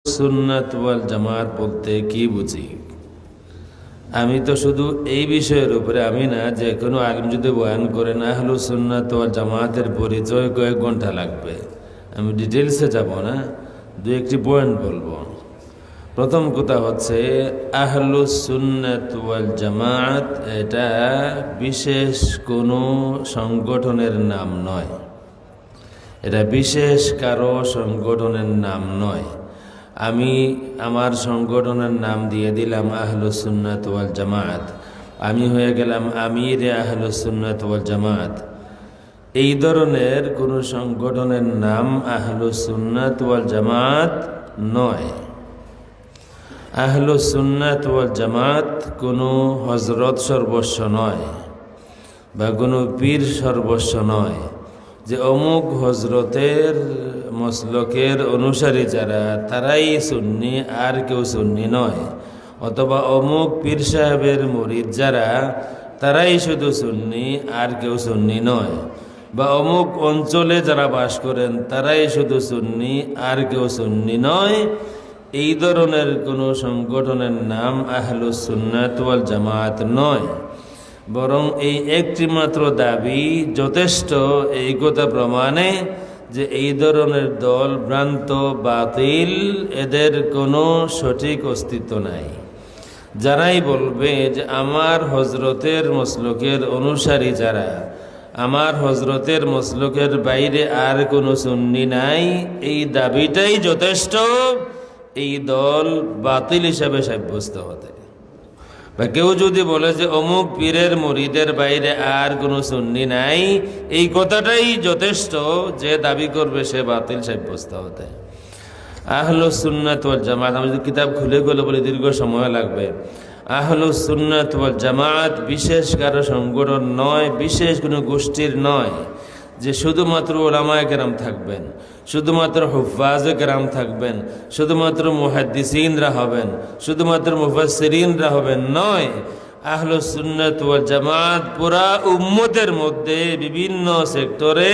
সুন্নাত ওয়াল জামাত বলতে কি বুঝি? আমি তো শুধু এই বিষয়ের উপরে আমি না, যে কোনো আলিম যদি বয়ান করেন আহলুস সুন্নাত ওয়াল জামাতের পরিচয় কয়েক ঘন্টা লাগবে। আমি ডিটেলসে যাব না, দু একটি পয়েন্ট বলবো। প্রথম কথা হচ্ছে আহলুস সুন্নাত ওয়াল জামাত এটা বিশেষ কোনো সংগঠনের নাম নয়, এটা বিশেষ কারো সংগঠনের নাম নয়। আমি আমার সংগঠনের নাম দিয়ে দিলাম আহলুস সুন্নাত ওয়াল জামাত, আমি হয়ে গেলাম আমিরে আহলুস সুন্নাত ওয়াল জামাত। এই ধরনের কোনো সংগঠনের নাম আহলুস সুন্নাত ওয়াল জামাত নয়। আহলুস সুন্নাত ওয়াল জামাত কোনো হজরত সর্বস্ব নয় বা কোনো পীর সর্বস্ব নয়, যে অমুক হজরতের মসলকের অনুসারী যারা তারাই সুন্নি আর কেউ সুন্নি নয়, অথবা অমুক পীর সাহেবের মুরিদ যারা তারাই শুধু সুন্নি আর কেউ সুন্নি নয়, বা অমুক অঞ্চলে যারা বাস করেন তারাই শুধু সুন্নি আর কেউ সুন্নি নয়। এই ধরনের কোনো সংগঠনের নাম আহলুস সুন্নাত ওয়াল জামাত নয়, বরং এই একটি মাত্র দাবি যথেষ্ট এই কথা প্রমাণে যে এই ধরনের দল ভ্রান্ত, বাতিল, এদের কোনো সঠিক অস্তিত্ব নাই। যারাই বলবে যে আমার হজরতের মসলকের অনুসারী যারা, আমার হজরতের মসলকের বাইরে আর কোনো সুন্নি নাই, এই দাবিটাই যথেষ্ট এই দল বাতিল হিসাবে সাব্যস্ত হতে। বা কেউ যদি বলে যে অমুক পীরের মুরিদের বাইরে আর কোনো সুন্নি নাই, এই কথাটাই যথেষ্ট যে দাবি করবে সে বাতিল সাব্যস্ত হতে। আহলুস সুন্নাত ওয়াল জামাত, আমি যদি কিতাব খুলে গেলে বলে দীর্ঘ সময় লাগবে। আহলুস সুন্নাত ওয়াল জামাত বিশেষ কারো সংগঠন নয়, বিশেষ কোনো গোষ্ঠীর নয়, যে শুধুমাত্র ওলামায়ে কেরাম থাকবেন, শুধুমাত্র হুফাজে কেরাম থাকবেন, শুধুমাত্র মুহাদ্দিসিনরা হবেন, শুধুমাত্র মুফাসসিরিনরা হবেন, নয়। আহলুস সুন্নাত ওয়াল জামাত পুরা উম্মতের মধ্যে বিভিন্ন সেক্টরে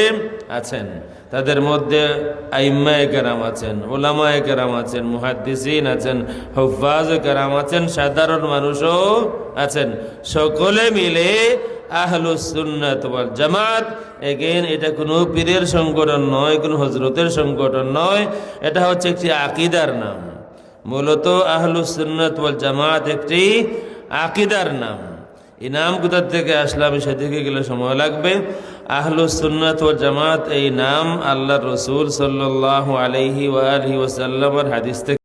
আছেন। তাদের মধ্যে আইম্মায়ে কেরাম আছেন, ওলামায়ে কেরাম আছেন, মুহাদ্দিসিন আছেন, হুফাজে কেরাম আছেন, সাধারণ মানুষও আছেন। সকলে মিলে আহলুস সুন্নাত ওয়াল জামাত। এগেন, এটা কোনো পীরের সংগঠন নয়, কোনো হজরতের সংগঠন নয়, এটা হচ্ছে একটি আকীদার নাম। মূলত আহলুস সুন্নাত ওয়াল জামাত একটি আকীদার নাম। এই নাম কোথা থেকে আসলে আমি সেদিকে গেলে সময় লাগবে। আহলুস সুন্নাত ওয়াল জামাত এই নাম আল্লাহর রাসূল সাল্লাল্লাহু আলাইহি ওয়া আলিহি ওয়াসাল্লামের হাদিস থেকে